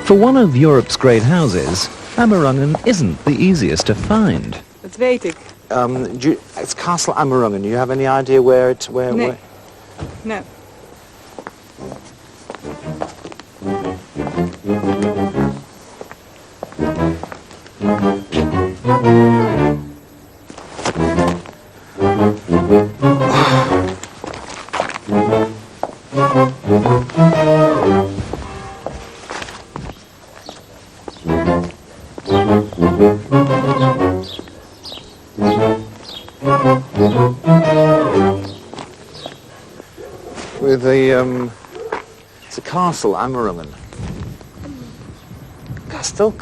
For one of Europe's great houses, Amerongen isn't the easiest to find. Dat weet ik. It's Castle Amerongen. Do you have any idea where it... Nee. Where? No. With the, it's a Castle Amerongen. Castile?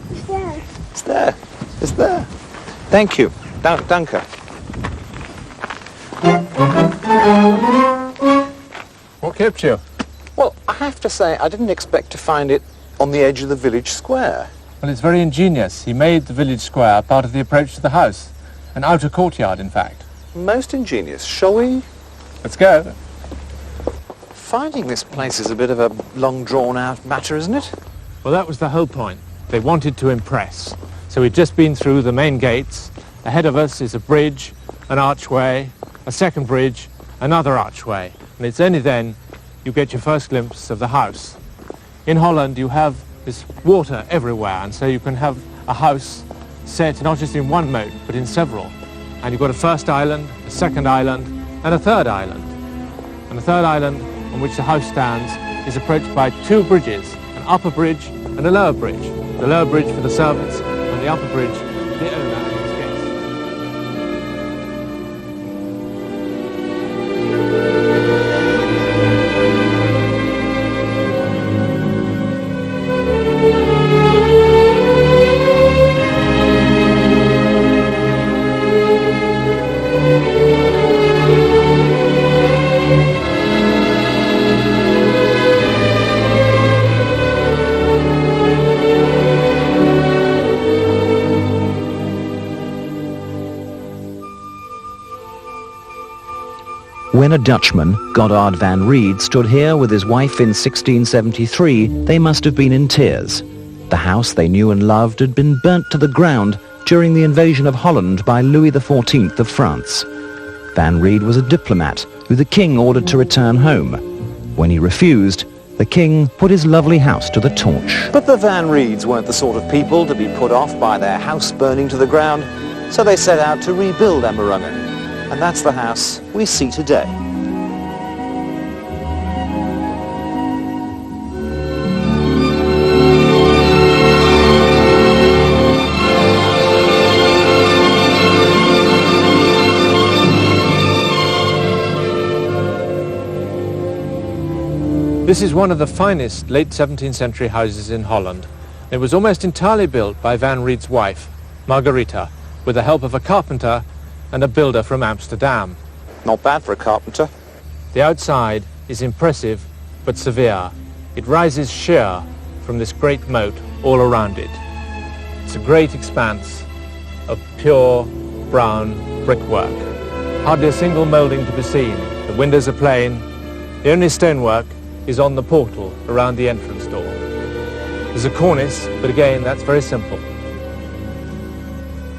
It's there. It's there. It's there. Thank you. Danke. What kept you? Well, I have to say, I didn't expect to find it on the edge of the village square. Well, it's very ingenious. He made the village square part of the approach to the house. An outer courtyard, in fact. Most ingenious. Shall we? Let's go. Finding this place is a bit of a long drawn-out matter, isn't it? Well, that was the whole point. They wanted to impress. So we'd just been through the main gates. Ahead of us is a bridge, an archway, a second bridge, another archway. And it's only then you get your first glimpse of the house. In Holland, you have this water everywhere, and so you can have a house set not just in one moat, but in several. And you've got a first island, a second island, and a third island. And the third island on which the house stands is approached by two bridges, an upper bridge and a lower bridge. The lower bridge for the servants, and the upper bridge for the owner and his guests. When a Dutchman, Godard van Ried, stood here with his wife in 1673, they must have been in tears. The house they knew and loved had been burnt to the ground during the invasion of Holland by Louis XIV of France. Van Ried was a diplomat who the king ordered to return home. When he refused, the king put his lovely house to the torch. But the Van Rieds weren't the sort of people to be put off by their house burning to the ground, so they set out to rebuild Amerongen. And that's the house we see today. This is one of the finest late 17th century houses in Holland. It was almost entirely built by Van Ried's wife, Margaretha, with the help of a carpenter and a builder from Amsterdam. Not bad for a carpenter. The outside is impressive but severe. It rises sheer from this great moat all around it. It's a great expanse of pure brown brickwork. Hardly a single moulding to be seen. The windows are plain. The only stonework is on the portal around the entrance door. There's a cornice, but again, that's very simple.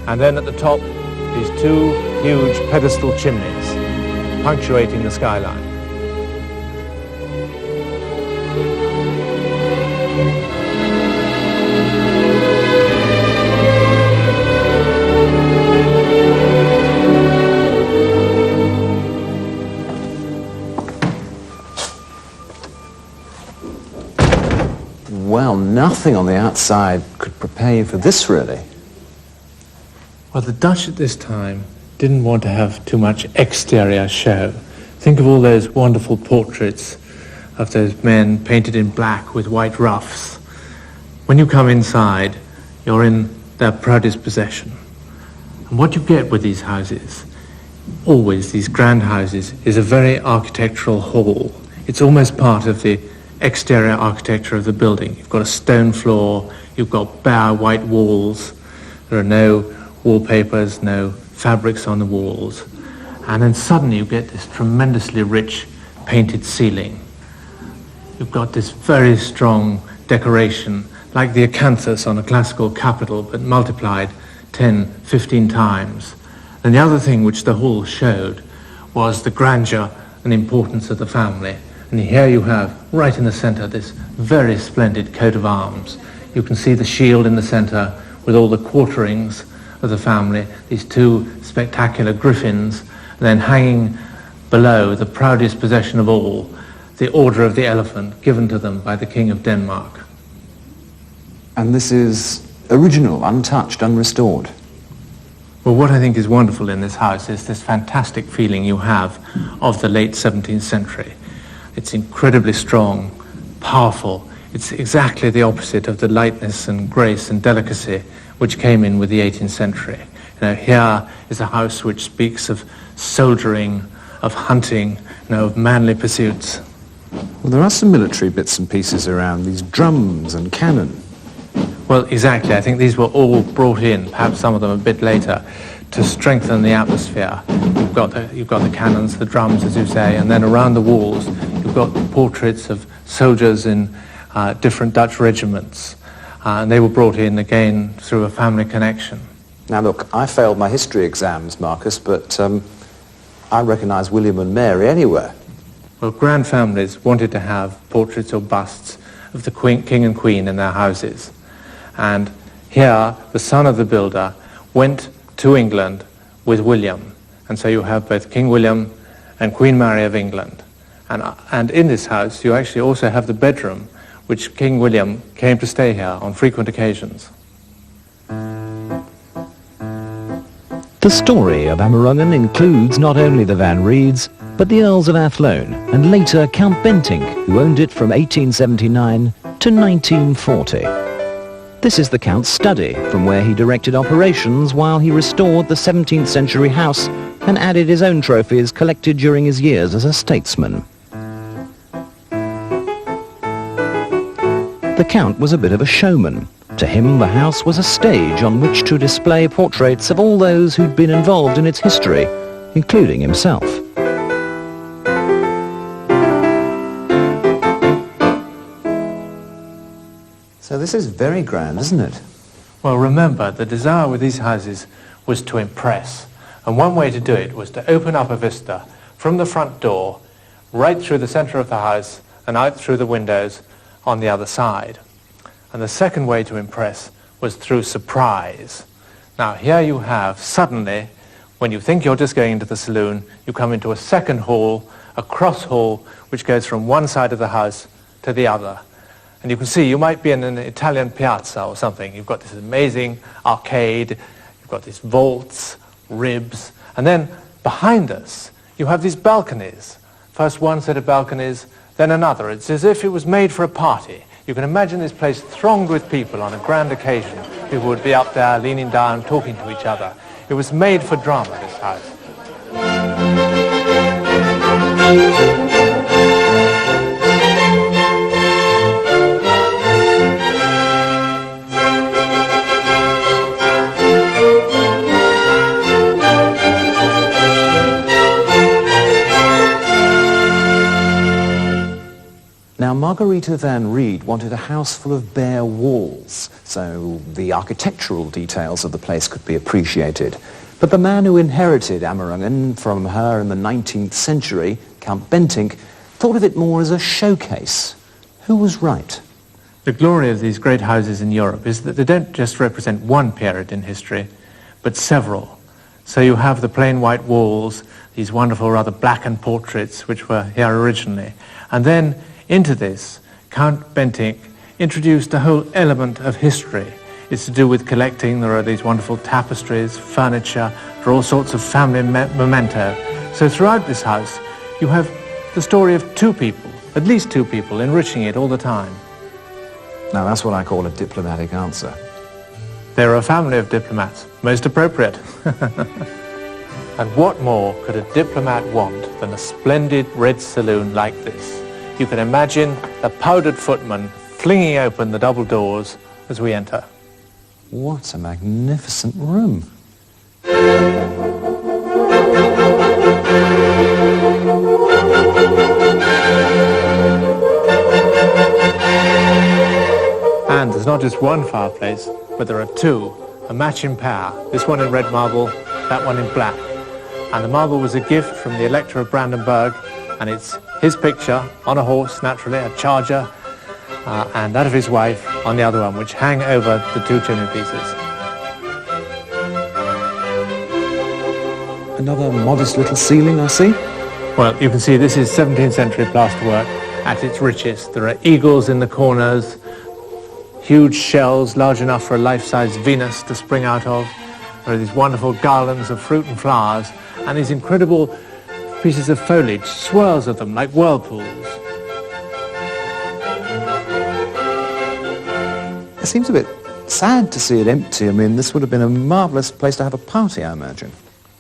And then at the top, these two huge pedestal chimneys punctuating the skyline. Well, nothing on the outside could prepare you for this, really. Well, the Dutch at this time didn't want to have too much exterior show. Think of all those wonderful portraits of those men painted in black with white ruffs. When you come inside, you're in their proudest possession. And what you get with these houses, always these grand houses, is a very architectural hall. It's almost part of the exterior architecture of the building. You've got a stone floor, you've got bare white walls, there are no wallpapers, no fabrics on the walls, and then suddenly you get this tremendously rich painted ceiling. You've got this very strong decoration, like the acanthus on a classical capital, but multiplied 10, 15 times. And the other thing which the hall showed was the grandeur and importance of the family. And here you have, right in the centre, this very splendid coat of arms. You can see the shield in the centre with all the quarterings of the family, these two spectacular griffins, and then hanging below, the proudest possession of all, the Order of the Elephant given to them by the King of Denmark. And this is original, untouched, unrestored. Well, what I think is wonderful in this house is this fantastic feeling you have of the late 17th century. It's incredibly strong, powerful. It's exactly the opposite of the lightness and grace and delicacy which came in with the 18th century. Here is a house which speaks of soldiering, of hunting, of manly pursuits. Well, there are some military bits and pieces around, these drums and cannon. Well, exactly. I think these were all brought in, perhaps some of them a bit later, to strengthen the atmosphere. You've got the cannons, the drums, as you say, and then around the walls you've got portraits of soldiers in different Dutch regiments, and they were brought in again through a family connection. Now look, I failed my history exams, Marcus, but I recognise William and Mary anywhere. Well, grand families wanted to have portraits or busts of the King and Queen in their houses. And here, the son of the builder went to England with William. And so you have both King William and Queen Mary of England. And in this house, you actually also have the bedroom, which King William came to stay here on frequent occasions. The story of Amerongen includes not only the Van Reeds, but the Earls of Athlone, and later Count Bentinck, who owned it from 1879 to 1940. This is the Count's study, from where he directed operations while he restored the 17th century house and added his own trophies collected during his years as a statesman. The Count was a bit of a showman. To him, the house was a stage on which to display portraits of all those who'd been involved in its history, including himself. So this is very grand, isn't it? Well, remember, the desire with these houses was to impress. And one way to do it was to open up a vista from the front door, right through the centre of the house, and out through the windows on the other side. And the second way to impress was through surprise. Now, here you have, suddenly, when you think you're just going into the saloon, you come into a second hall, a cross hall, which goes from one side of the house to the other. And you can see you might be in an Italian piazza or something. You've got this amazing arcade, you've got these vaults, ribs, and then behind us you have these balconies. First one set of balconies, then another. It's as if it was made for a party. You can imagine this place thronged with people on a grand occasion. People would be up there leaning down, talking to each other. It was made for drama, this house. Now, Margaretha van Reed wanted a house full of bare walls, so the architectural details of the place could be appreciated. But the man who inherited Amerongen from her in the 19th century, Count Bentinck, thought of it more as a showcase. Who was right? The glory of these great houses in Europe is that they don't just represent one period in history, but several. So you have the plain white walls, these wonderful, rather blackened portraits, which were here originally. And then into this, Count Bentinck introduced a whole element of history. It's to do with collecting. There are these wonderful tapestries, furniture, for all sorts of family memento. So throughout this house, you have the story of two people, at least two people, enriching it all the time. Now, that's what I call a diplomatic answer. They're a family of diplomats, most appropriate. And what more could a diplomat want than a splendid red saloon like this? You can imagine a powdered footman flinging open the double doors as we enter. What a magnificent room. not just one fireplace, but there are two, a matching pair. This one in red marble, that one in black. And the marble was a gift from the Elector of Brandenburg, and it's his picture on a horse, naturally, a charger, and that of his wife on the other one, which hang over the two chimney pieces. Another modest little ceiling, I see. Well, you can see this is 17th century plasterwork at its richest. There are eagles in the corners, huge shells large enough for a life-size Venus to spring out of. There are these wonderful garlands of fruit and flowers, and these incredible pieces of foliage, swirls of them like whirlpools. It seems a bit sad to see it empty. I mean, this would have been a marvellous place to have a party, I imagine.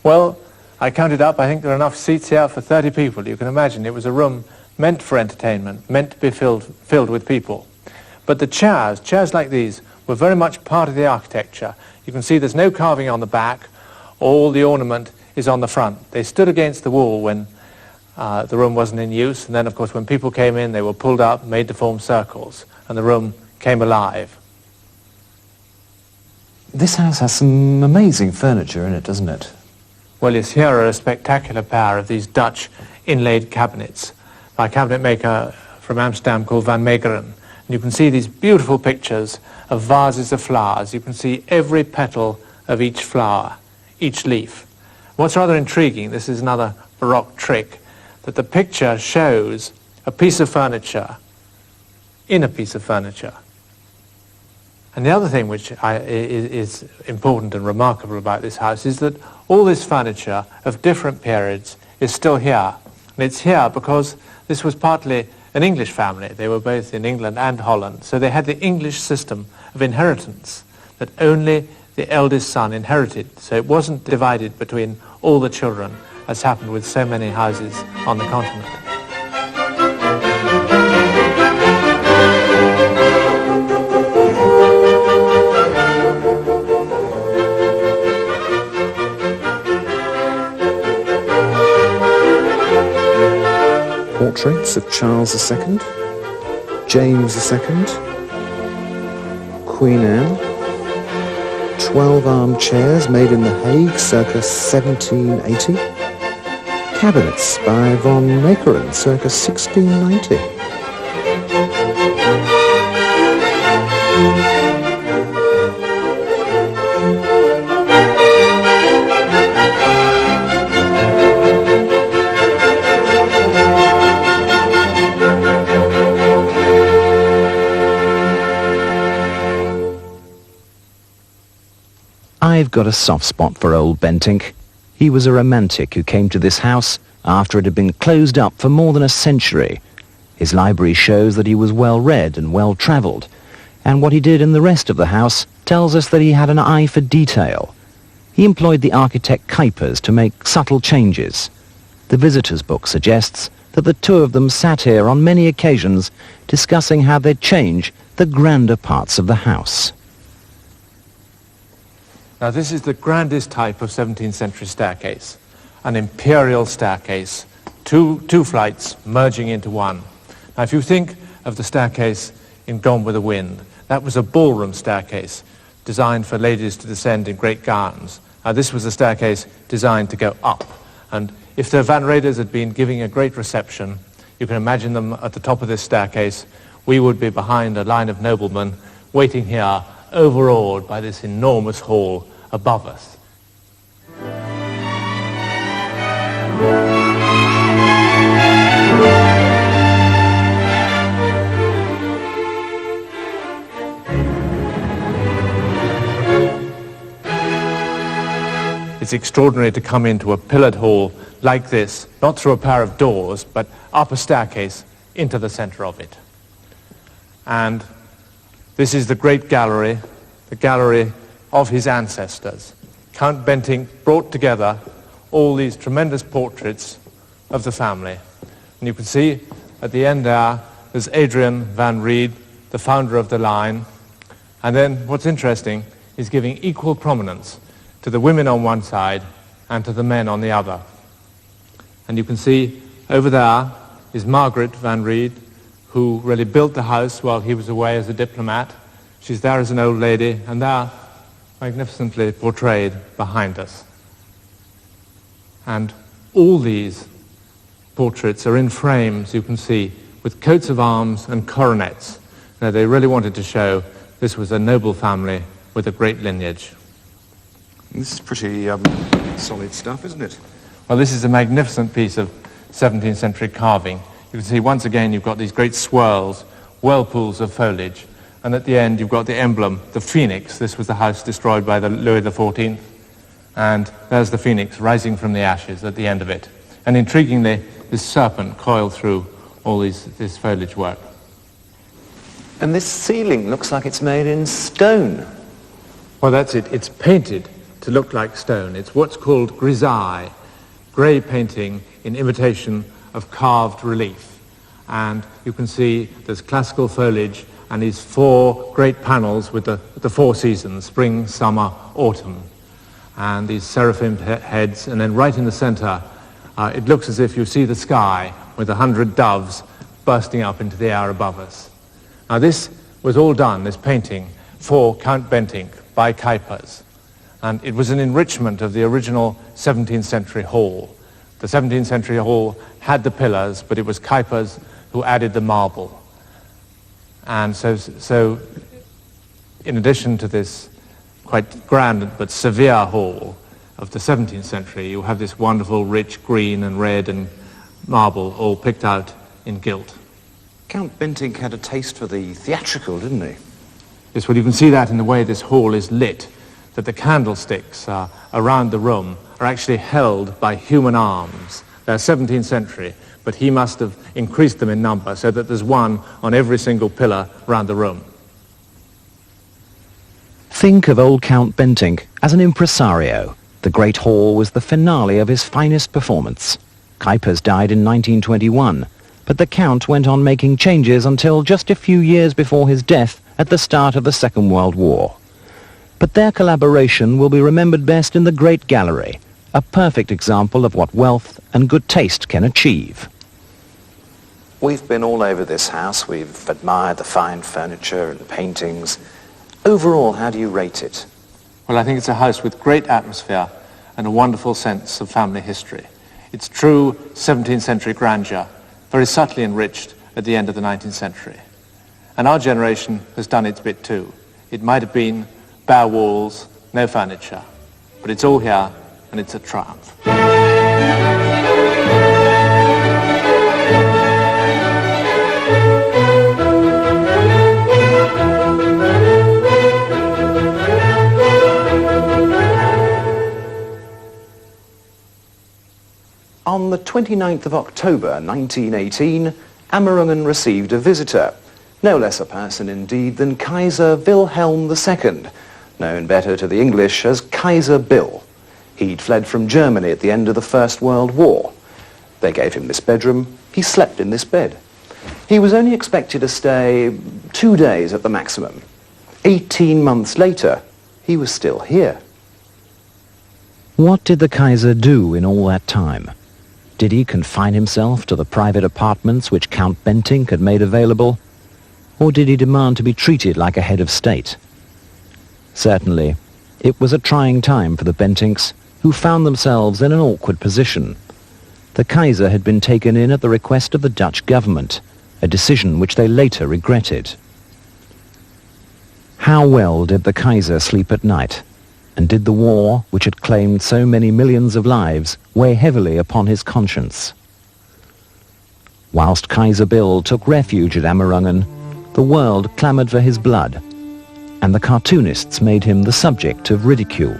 Well, I counted up, I think there are enough seats here for 30 people. You can imagine it was a room meant for entertainment, meant to be filled with people. But the chairs like these, were very much part of the architecture. You can see there's no carving on the back. All the ornament is on the front. They stood against the wall when the room wasn't in use, and then, of course, when people came in, they were pulled up, made to form circles, and the room came alive. This house has some amazing furniture in it, doesn't it? Well, yes, here are a spectacular pair of these Dutch inlaid cabinets by a cabinet maker from Amsterdam called Van Meegeren. And you can see these beautiful pictures of vases of flowers. You can see every petal of each flower, each leaf. What's rather intriguing, this is another Baroque trick, that the picture shows a piece of furniture in a piece of furniture. And the other thing which is important and remarkable about this house is that all this furniture of different periods is still here. And it's here because this was partly an English family. They were both in England and Holland. So they had the English system of inheritance, that only the eldest son inherited. So it wasn't divided between all the children, as happened with so many houses on the continent. Portraits of Charles II, James II, Queen Anne, 12 armchairs made in The Hague circa 1780, cabinets by Van Meegeren circa 1690. I've got a soft spot for old Bentinck. He was a romantic who came to this house after it had been closed up for more than a century. His library shows that he was well-read and well-travelled, and what he did in the rest of the house tells us that he had an eye for detail. He employed the architect Kuipers to make subtle changes. The visitor's book suggests that the two of them sat here on many occasions discussing how they'd change the grander parts of the house. Now this is the grandest type of 17th century staircase, an imperial staircase, two flights merging into one. Now if you think of the staircase in Gone with the Wind, that was a ballroom staircase designed for ladies to descend in great gowns. Now this was a staircase designed to go up, and if the Van Raeders had been giving a great reception, you can imagine them at the top of this staircase. We would be behind a line of noblemen waiting here, overawed by this enormous hall above us. It's extraordinary to come into a pillared hall like this, not through a pair of doors, but up a staircase into the center of it. And this is the great gallery, the gallery of his ancestors. Count Bentinck brought together all these tremendous portraits of the family. And you can see at the end there's Adrian van Ried, the founder of the line. And then what's interesting is giving equal prominence to the women on one side and to the men on the other. And you can see over there is Margaret van Ried, who really built the house while he was away as a diplomat. She's there as an old lady, and they're magnificently portrayed behind us. And all these portraits are in frames, you can see, with coats of arms and coronets. Now, they really wanted to show this was a noble family with a great lineage. This is pretty solid stuff, isn't it? Well, this is a magnificent piece of 17th century carving. You can see once again you've got these great swirls, whirlpools of foliage, and at the end you've got the emblem, the phoenix. This was the house destroyed by Louis XIV, and there's the phoenix rising from the ashes at the end of it. And intriguingly, this serpent coiled through all this foliage work. And this ceiling looks like it's made in stone. Well, that's it. It's painted to look like stone. It's what's called grisaille, grey painting in imitation of carved relief. And you can see there's classical foliage and these four great panels with the four seasons, spring, summer, autumn, and these seraphim heads. And then right in the center, it looks as if you see the sky with 100 doves bursting up into the air above us. Now, this was all done, this painting, for Count Bentinck by Kuipers. And it was an enrichment of the original 17th century hall. The 17th century hall had the pillars, but it was Kuipers who added the marble. And so in addition to this quite grand but severe hall of the 17th century, you have this wonderful rich green and red and marble all picked out in gilt. Count Bentinck had a taste for the theatrical, didn't he? Yes, well, you can see that in the way this hall is lit, that the candlesticks around the room are actually held by human arms. They're 17th century, but he must have increased them in number so that there's one on every single pillar around the room. Think of old Count Bentinck as an impresario. The Great Hall was the finale of his finest performance. Kuipers died in 1921, but the Count went on making changes until just a few years before his death at the start of the Second World War. But their collaboration will be remembered best in the Great Gallery, a perfect example of what wealth and good taste can achieve. We've been all over this house. We've admired the fine furniture and paintings. Overall, how do you rate it? Well, I think it's a house with great atmosphere and a wonderful sense of family history. It's true 17th century grandeur, very subtly enriched at the end of the 19th century. And our generation has done its bit too. It might have been bare walls, no furniture, but it's all here and it's a triumph. On the 29th of October 1918, Amerongen received a visitor, no less a person indeed than Kaiser Wilhelm II, known better to the English as Kaiser Bill. He'd fled from Germany at the end of the First World War. They gave him this bedroom. He slept in this bed. He was only expected to stay 2 days at the maximum. 18 months later, he was still here. What did the Kaiser do in all that time? Did he confine himself to the private apartments which Count Bentinck had made available? Or did he demand to be treated like a head of state? Certainly, it was a trying time for the Bentinks, who found themselves in an awkward position. The Kaiser had been taken in at the request of the Dutch government, a decision which they later regretted. How well did the Kaiser sleep at night? And did the war, which had claimed so many millions of lives, weigh heavily upon his conscience? Whilst Kaiser Bill took refuge at Amerongen, the world clamoured for his blood, and the cartoonists made him the subject of ridicule.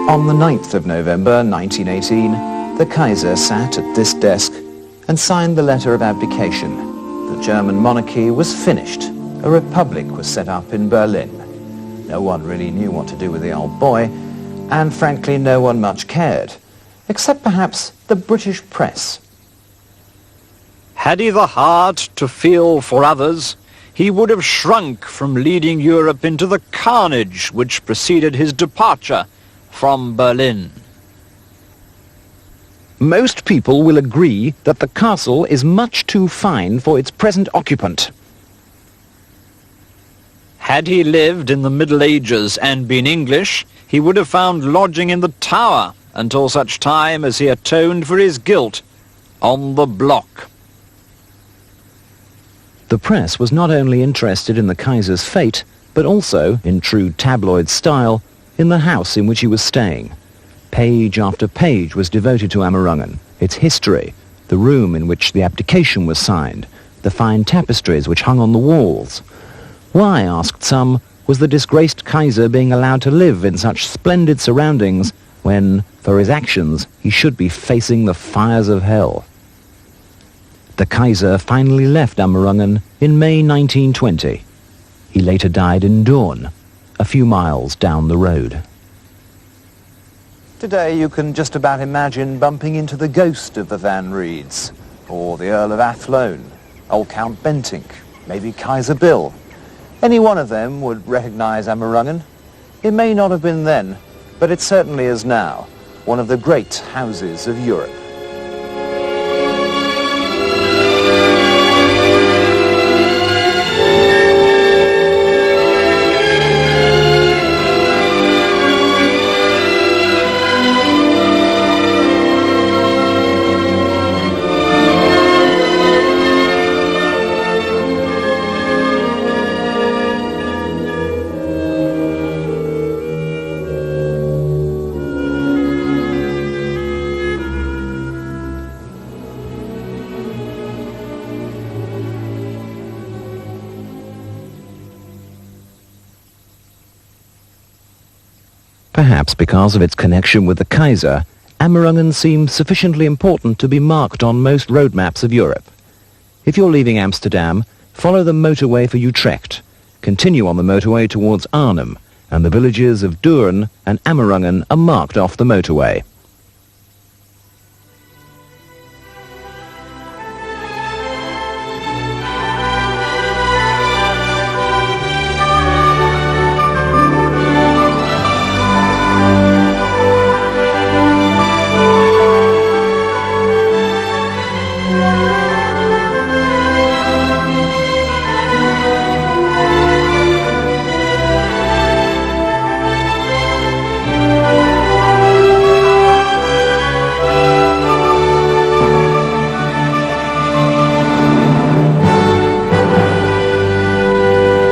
On the 9th of November 1918, the Kaiser sat at this desk and signed the letter of abdication. The German monarchy was finished, a republic was set up in Berlin. No one really knew what to do with the old boy, and frankly no one much cared, except perhaps the British press. Had he the heart to feel for others, he would have shrunk from leading Europe into the carnage which preceded his departure from Berlin. Most people will agree that the castle is much too fine for its present occupant. Had he lived in the Middle Ages and been English, he would have found lodging in the Tower until such time as he atoned for his guilt on the block. The press was not only interested in the Kaiser's fate, but also, in true tabloid style, in the house in which he was staying. Page after page was devoted to Amerongen, its history, the room in which the abdication was signed, the fine tapestries which hung on the walls. Why, asked some, was the disgraced Kaiser being allowed to live in such splendid surroundings when, for his actions, he should be facing the fires of hell? The Kaiser finally left Amerongen in May 1920. He later died in Doorn, a few miles down the road. Today you can just about imagine bumping into the ghost of the Van Rieds, or the Earl of Athlone, old Count Bentinck, maybe Kaiser Bill. Any one of them would recognize Amerongen. It may not have been then, but it certainly is now, one of the great houses of Europe. Perhaps because of its connection with the Kaiser, Amerongen seems sufficiently important to be marked on most road maps of Europe. If you're leaving Amsterdam, follow the motorway for Utrecht, continue on the motorway towards Arnhem, and the villages of Doorn and Amerongen are marked off the motorway.